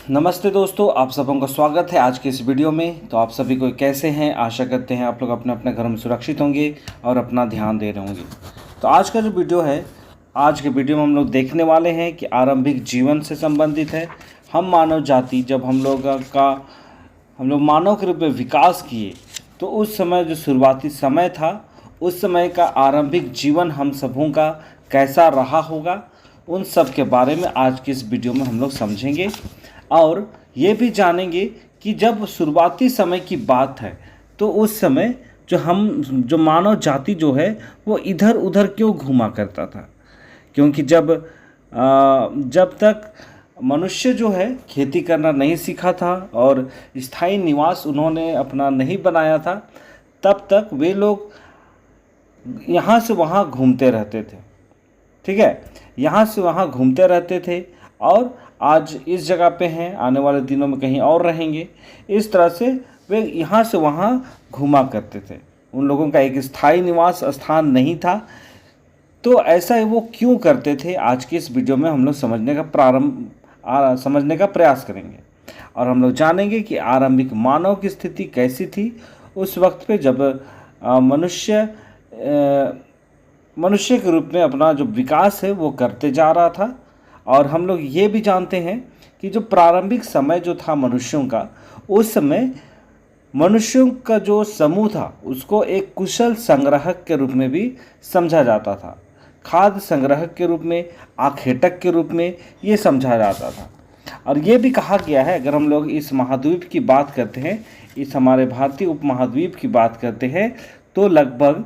नमस्ते दोस्तों, आप सबों का स्वागत है आज के इस वीडियो में। तो आप सभी को कैसे हैं? आशा करते हैं आप लोग अपने अपने घर में सुरक्षित होंगे और अपना ध्यान दे रहे होंगे। तो आज का जो वीडियो है, आज के वीडियो में हम लोग देखने वाले हैं कि आरंभिक जीवन से संबंधित है। हम मानव जाति जब हम लोग मानव के रूप में विकास किए, तो उस समय जो शुरुआती समय था, उस समय का आरंभिक जीवन हम सबों का कैसा रहा होगा, उन सब के बारे में आज की इस वीडियो में हम लोग समझेंगे। और ये भी जानेंगे कि जब शुरुआती समय की बात है, तो उस समय जो मानव जाति जो है वो इधर उधर क्यों घूमा करता था। क्योंकि जब तक मनुष्य जो है खेती करना नहीं सीखा था और स्थायी निवास उन्होंने अपना नहीं बनाया था, तब तक वे लोग यहाँ से वहाँ घूमते रहते थे। ठीक है, यहाँ से वहाँ घूमते रहते थे और आज इस जगह पे हैं, आने वाले दिनों में कहीं और रहेंगे। इस तरह से वे यहाँ से वहाँ घूमा करते थे। उन लोगों का एक स्थायी निवास स्थान नहीं था। तो ऐसा वो क्यों करते थे, आज की इस वीडियो में हम लोग समझने का प्रयास करेंगे। और हम लोग जानेंगे कि आरंभिक मानव की स्थिति कैसी थी उस वक्त पे, जब मनुष्य के रूप में अपना जो विकास है वो करते जा रहा था। और हम लोग ये भी जानते हैं कि जो प्रारंभिक समय जो था मनुष्यों का, उस समय मनुष्यों का जो समूह था उसको एक कुशल संग्राहक के रूप में भी समझा जाता था। खाद्य संग्राहक के रूप में, आखेटक के रूप में ये समझा जाता था। और ये भी कहा गया है, अगर हम लोग इस महाद्वीप की बात करते हैं, इस हमारे भारतीय उपमहाद्वीप की बात करते हैं, तो लगभग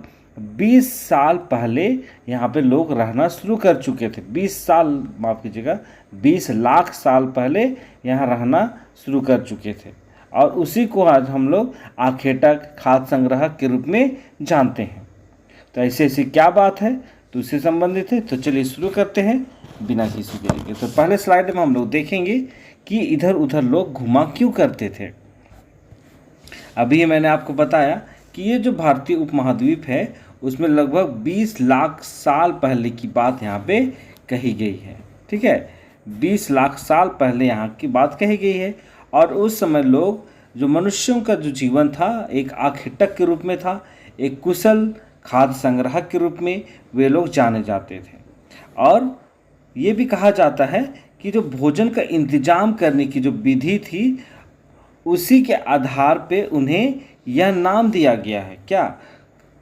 20 साल पहले यहाँ पे लोग रहना शुरू कर चुके थे। 20 साल, माफ़ कीजिएगा, 20 लाख साल पहले यहाँ रहना शुरू कर चुके थे। और उसी को आज हम लोग आखेटक, खाद्य संग्राहक के रूप में जानते हैं। तो ऐसी क्या बात है, तो उससे संबंधित है। तो चलिए शुरू करते हैं बिना किसी देरी के। तो पहले स्लाइड में हम लोग देखेंगे कि इधर उधर लोग घुमा क्यों करते थे। अभी मैंने आपको बताया कि ये जो भारतीय उपमहाद्वीप है, उसमें लगभग 20 लाख साल पहले की बात यहाँ पे कही गई है। ठीक है, 20 लाख साल पहले यहाँ की बात कही गई है। और उस समय लोग, जो मनुष्यों का जो जीवन था, एक आखेटक के रूप में था, एक कुशल खाद्य संग्राहक के रूप में वे लोग जाने जाते थे। और ये भी कहा जाता है कि जो भोजन का इंतजाम करने की जो विधि थी, उसी के आधार पे उन्हें यह नाम दिया गया है। क्या?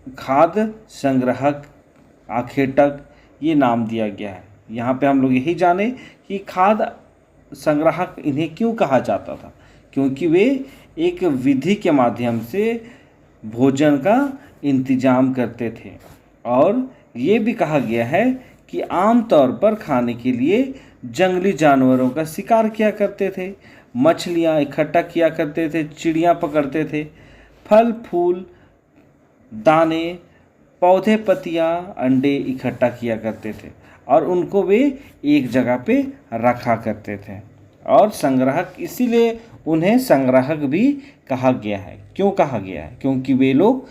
खाद्य संग्राहक, आखेटक, ये नाम दिया गया है। यहाँ पे हम लोग यही जाने कि खाद्य संग्राहक इन्हें क्यों कहा जाता था, क्योंकि वे एक विधि के माध्यम से भोजन का इंतजाम करते थे। और ये भी कहा गया है कि आमतौर पर खाने के लिए जंगली जानवरों का शिकार किया करते थे, मछलियाँ इकट्ठा किया करते थे, चिड़ियाँ पकड़ते थे, फल फूल, दाने, पौधे, पत्तियाँ, अंडे इकट्ठा किया करते थे और उनको वे एक जगह पे रखा करते थे। और संग्राहक, इसीलिए उन्हें संग्राहक भी कहा गया है। क्यों कहा गया है? क्योंकि वे लोग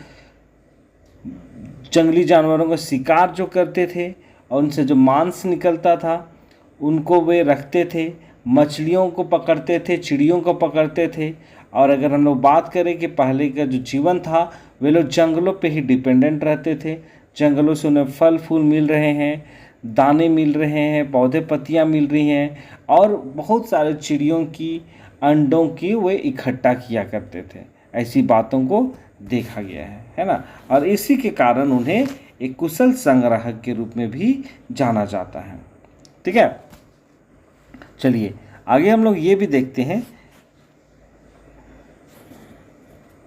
जंगली जानवरों का शिकार जो करते थे और उनसे जो मांस निकलता था उनको वे रखते थे, मछलियों को पकड़ते थे, चिड़ियों को पकड़ते थे। और अगर हम लोग बात करें कि पहले का जो जीवन था, वे लोग जंगलों पे ही डिपेंडेंट रहते थे। जंगलों से उन्हें फल फूल मिल रहे हैं, दाने मिल रहे हैं, पौधे पत्तियां मिल रही हैं और बहुत सारे चिड़ियों की, अंडों की वे इकट्ठा किया करते थे। ऐसी बातों को देखा गया है ना। और इसी के कारण उन्हें एक कुशल संग्राहक के रूप में भी जाना जाता है। ठीक है, चलिए आगे हम लोग ये भी देखते हैं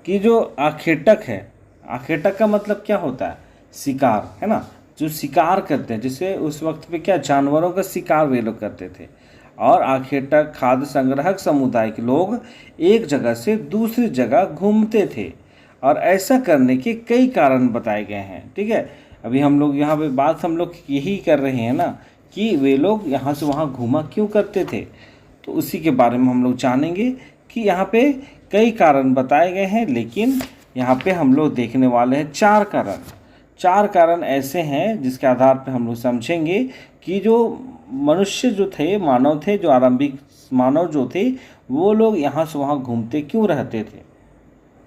कि जो आखेटक है, आखेटक का मतलब क्या होता है? शिकार, है ना। जो शिकार करते हैं, जिसे उस वक्त पे क्या, जानवरों का शिकार वे लोग करते थे। और आखेटक, खाद्य संग्राहक समुदाय के लोग एक जगह से दूसरी जगह घूमते थे और ऐसा करने के कई कारण बताए गए हैं। ठीक है, अभी हम लोग यहाँ पे बात हम लोग यही कर रहे हैं ना कि वे लोग यहाँ से वहाँ घूमा क्यों करते थे। तो उसी के बारे में हम लोग जानेंगे कि यहाँ पे कई कारण बताए गए हैं, लेकिन यहाँ पे हम लोग देखने वाले हैं 4 कारण। 4 कारण ऐसे हैं जिसके आधार पर हम लोग समझेंगे कि जो मनुष्य जो थे, मानव थे, जो आरंभिक मानव जो थे, वो लोग यहाँ से वहाँ घूमते क्यों रहते थे,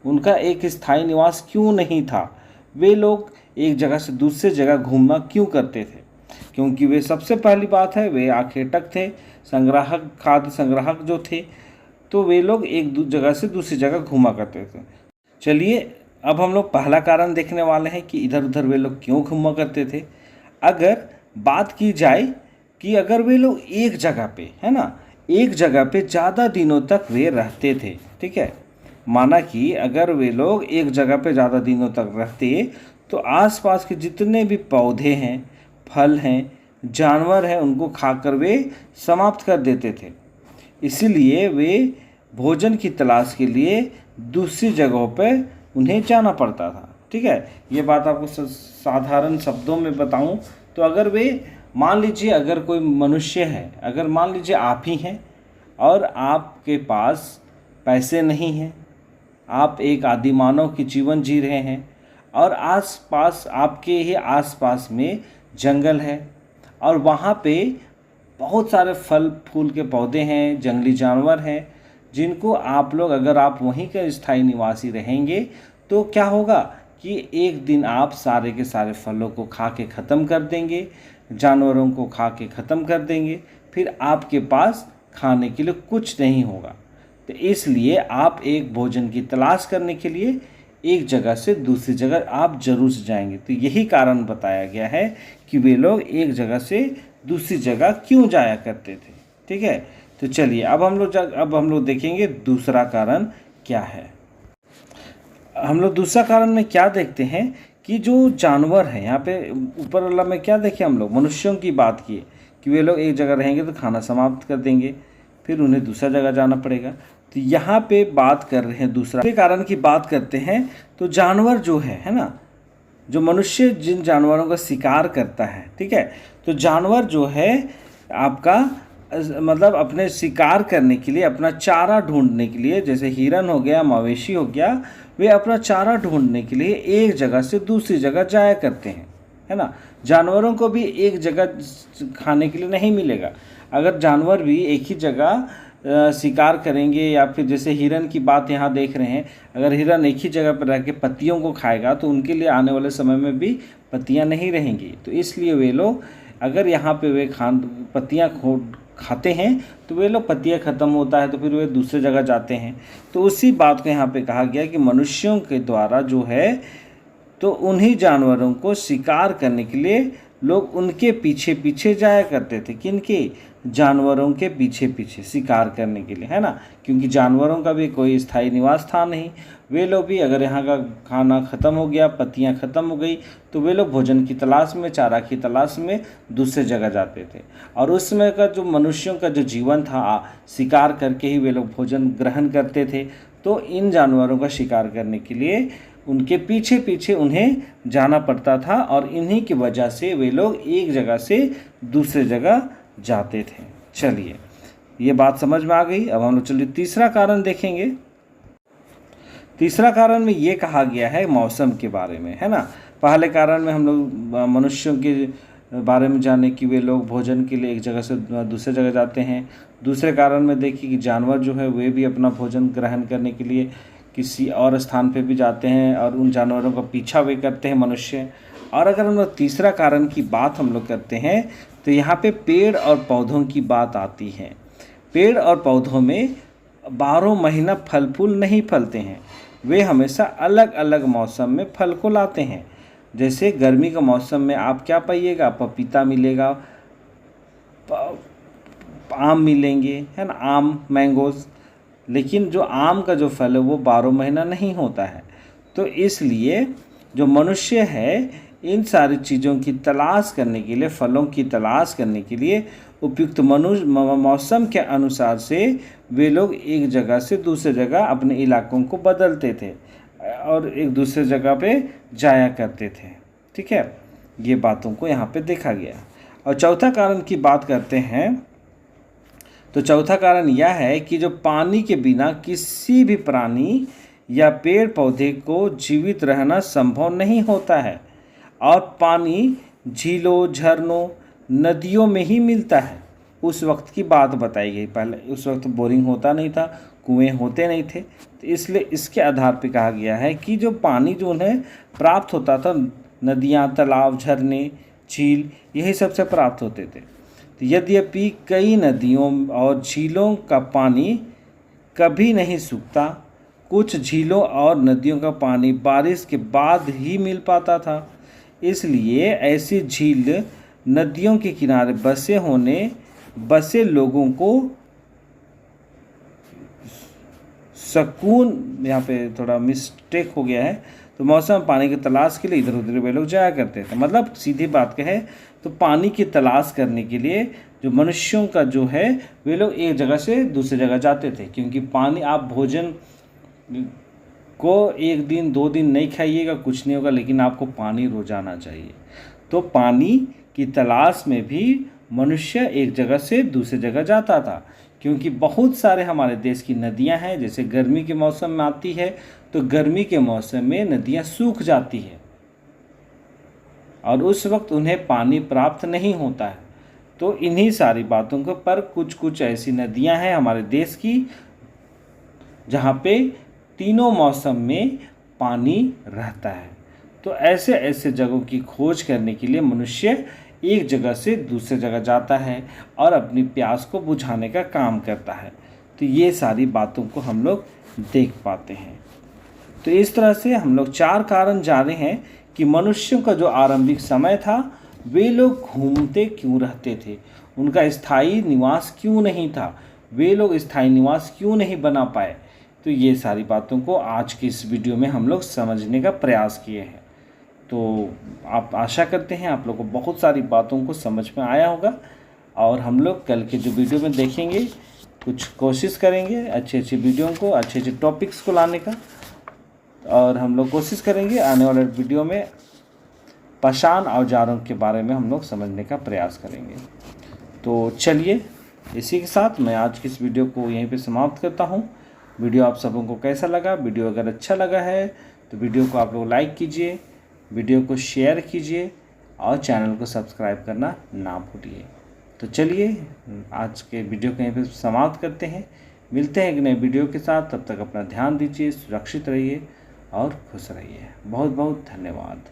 उनका एक स्थायी निवास क्यों नहीं था, वे लोग एक जगह से दूसरे जगह घूमना क्यों करते थे? क्योंकि वे, सबसे पहली बात है, वे आखेटक थे, संग्राहक, खाद्य संग्राहक जो थे, तो वे लोग एक जगह से दूसरी जगह घूमा करते थे। चलिए अब हम लोग पहला कारण देखने वाले हैं कि इधर उधर वे लोग क्यों घूमा करते थे। अगर बात की जाए कि अगर वे लोग एक जगह पे, है ना, एक जगह पे ज़्यादा दिनों तक वे रहते थे, ठीक है, माना कि अगर वे लोग एक जगह पे ज़्यादा दिनों तक रहते तो आसपास के जितने भी पौधे हैं, फल हैं, जानवर हैं, उनको खाकर वे समाप्त कर देते थे। इसीलिए वे भोजन की तलाश के लिए दूसरी जगहों पर उन्हें जाना पड़ता था, ठीक है। ये बात आपको साधारण शब्दों में बताऊं तो अगर वे, मान लीजिए अगर कोई मनुष्य है, अगर मान लीजिए आप ही हैं और आपके पास पैसे नहीं हैं, आप एक आदिमानव की जीवन जी रहे हैं और आसपास, आपके ही आसपास में जंगल है और वहाँ पे बहुत सारे फल फूल के पौधे हैं, जंगली जानवर हैं, जिनको आप लोग, अगर आप वहीं के स्थायी निवासी रहेंगे तो क्या होगा कि एक दिन आप सारे के सारे फलों को खा के ख़त्म कर देंगे, जानवरों को खा के ख़त्म कर देंगे, फिर आपके पास खाने के लिए कुछ नहीं होगा। तो इसलिए आप एक भोजन की तलाश करने के लिए एक जगह से दूसरी जगह आप जरूर से जाएंगे। तो यही कारण बताया गया है कि वे लोग एक जगह से दूसरी जगह क्यों जाया करते थे, ठीक है। तो चलिए अब हम लोग देखेंगे दूसरा कारण क्या है। हम लोग दूसरा कारण में क्या देखते हैं कि जो जानवर हैं, यहाँ पे ऊपर वाला में क्या देखे, हम लोग मनुष्यों की बात की कि वे लोग एक जगह रहेंगे तो खाना समाप्त कर देंगे, फिर उन्हें दूसरा जगह जाना पड़ेगा। तो यहाँ पे बात कर रहे हैं दूसरा कारण की बात करते हैं। तो जानवर जो है ना, जो मनुष्य जिन जानवरों का शिकार करता है, ठीक है, तो जानवर जो है आपका, मतलब अपने शिकार करने के लिए, अपना चारा ढूंढने के लिए, जैसे हिरन हो गया, मवेशी हो गया, वे अपना चारा ढूंढने के लिए एक जगह से दूसरी जगह जाया करते हैं, है ना। जानवरों को भी एक जगह खाने के लिए नहीं मिलेगा। अगर जानवर भी एक ही जगह शिकार करेंगे, या फिर जैसे हिरन की बात यहाँ देख रहे हैं, अगर हिरन एक ही जगह पर रह के पत्तियों को खाएगा तो उनके लिए आने वाले समय में भी पत्तियाँ नहीं रहेंगी। तो इसलिए वे लोग, अगर यहाँ पे वे पत्तियाँ खाते हैं तो वे लोग, पत्तियाँ ख़त्म होता है तो फिर वे दूसरे जगह जाते हैं। तो उसी बात को यहाँ पे कहा गया कि मनुष्यों के द्वारा जो है, तो उन्हीं जानवरों को शिकार करने के लिए लोग उनके पीछे पीछे जाया करते थे। किनके? जानवरों के पीछे पीछे शिकार करने के लिए, है ना। क्योंकि जानवरों का भी कोई स्थायी निवास था नहीं। वे लोग भी, अगर यहाँ का खाना ख़त्म हो गया, पत्तियाँ ख़त्म हो गई, तो वे लोग भोजन की तलाश में, चारा की तलाश में दूसरे जगह जाते थे। और उस समय का जो मनुष्यों का जो जीवन था, शिकार करके ही वे लोग भोजन ग्रहण करते थे। तो इन जानवरों का शिकार करने के लिए उनके पीछे पीछे उन्हें जाना पड़ता था और इन्हीं की वजह से वे लोग एक जगह से दूसरे जगह जाते थे। चलिए ये बात समझ में आ गई। अब हम लोग चलिए तीसरा कारण देखेंगे। तीसरा कारण में ये कहा गया है मौसम के बारे में, है ना। पहले कारण में हम लोग मनुष्यों के बारे में जाने कि वे लोग भोजन के लिए एक जगह से दूसरे जगह जाते हैं। दूसरे कारण में देखिए कि जानवर जो है वे भी अपना भोजन ग्रहण करने के लिए किसी और स्थान पे भी जाते हैं और उन जानवरों का पीछा वे करते हैं मनुष्य। और अगर हम लोग तीसरा कारण की बात हम लोग करते हैं तो यहाँ पे पेड़ और पौधों की बात आती है। पेड़ और पौधों में 12 महीना फल फूल नहीं फलते हैं, वे हमेशा अलग अलग मौसम में फल को लाते हैं। जैसे गर्मी का मौसम में आप क्या पाइएगा, पपीता मिलेगा, आम मिलेंगे, है ना, आम, मैंगोज़। लेकिन जो आम का जो फल है वो 12 महीना नहीं होता है। तो इसलिए जो मनुष्य है इन सारी चीज़ों की तलाश करने के लिए, फलों की तलाश करने के लिए उपयुक्त मौसम के अनुसार से वे लोग एक जगह से दूसरे जगह अपने इलाकों को बदलते थे और एक दूसरे जगह पे जाया करते थे। ठीक है, ये बातों को यहाँ पे देखा गया। और चौथा कारण की बात करते हैं तो चौथा कारण यह है कि जो पानी के बिना किसी भी प्राणी या पेड़ पौधे को जीवित रहना संभव नहीं होता है। और पानी झीलों, झरनों, नदियों में ही मिलता है। उस वक्त की बात बताई गई। पहले उस वक्त बोरिंग होता नहीं था, कुएं होते नहीं थे, तो इसलिए इसके आधार पे कहा गया है कि जो पानी जो उन्हें प्राप्त होता था, नदियाँ, तालाब, झरने, झील, यही सबसे प्राप्त होते थे। तो यद्यपि कई नदियों और झीलों का पानी कभी नहीं सूखता, कुछ झीलों और नदियों का पानी बारिश के बाद ही मिल पाता था। इसलिए ऐसी झील नदियों के किनारे बसे लोगों को सुकून, यहाँ पे थोड़ा मिस्टेक हो गया है, तो मौसम पानी की तलाश के लिए इधर उधर वे लोग जाया करते थे। मतलब सीधी बात कहे तो पानी की तलाश करने के लिए जो मनुष्यों का जो है, वे लोग एक जगह से दूसरी जगह जाते थे। क्योंकि पानी, आप भोजन को एक दिन 2 दिन नहीं खाइएगा, कुछ नहीं होगा, लेकिन आपको पानी रोजाना चाहिए। तो पानी की तलाश में भी मनुष्य एक जगह से दूसरी जगह जाता था। क्योंकि बहुत सारे हमारे देश की नदियां हैं, जैसे गर्मी के मौसम में आती है, तो गर्मी के मौसम में नदियां सूख जाती है और उस वक्त उन्हें पानी प्राप्त नहीं होता है। तो इन्हीं सारी बातों के पर कुछ ऐसी नदियां हैं हमारे देश की जहाँ पे तीनों मौसम में पानी रहता है। तो ऐसे ऐसे जगहों की खोज करने के लिए मनुष्य एक जगह से दूसरे जगह जाता है और अपनी प्यास को बुझाने का काम करता है। तो ये सारी बातों को हम लोग देख पाते हैं। तो इस तरह से हम लोग 4 कारण जाने हैं कि मनुष्यों का जो आरंभिक समय था, वे लोग घूमते क्यों रहते थे, उनका स्थायी निवास क्यों नहीं था, वे लोग स्थायी निवास क्यों नहीं बना पाए। तो ये सारी बातों को आज की इस वीडियो में हम लोग समझने का प्रयास किए हैं। तो आप आशा करते हैं आप लोग को बहुत सारी बातों को समझ में आया होगा, और हम लोग कल के जो वीडियो में देखेंगे, कुछ कोशिश करेंगे अच्छी वीडियो को, अच्छे टॉपिक्स को लाने का, और हम लोग कोशिश करेंगे आने वाले वीडियो में पाषाण औजारों के बारे में हम लोग समझने का प्रयास करेंगे। तो चलिए, इसी के साथ मैं आज की इस वीडियो को यहीं पे समाप्त करता हूँ। वीडियो आप सबों को कैसा लगा? वीडियो अगर अच्छा लगा है तो वीडियो को आप लोग लाइक कीजिए, वीडियो को शेयर कीजिए और चैनल को सब्सक्राइब करना ना भूलिए। तो चलिए, आज के वीडियो को यहीं पे समाप्त करते हैं। मिलते हैं एक नए वीडियो के साथ। तब तक अपना ध्यान दीजिए, सुरक्षित रहिए और खुश रहिए। बहुत बहुत धन्यवाद।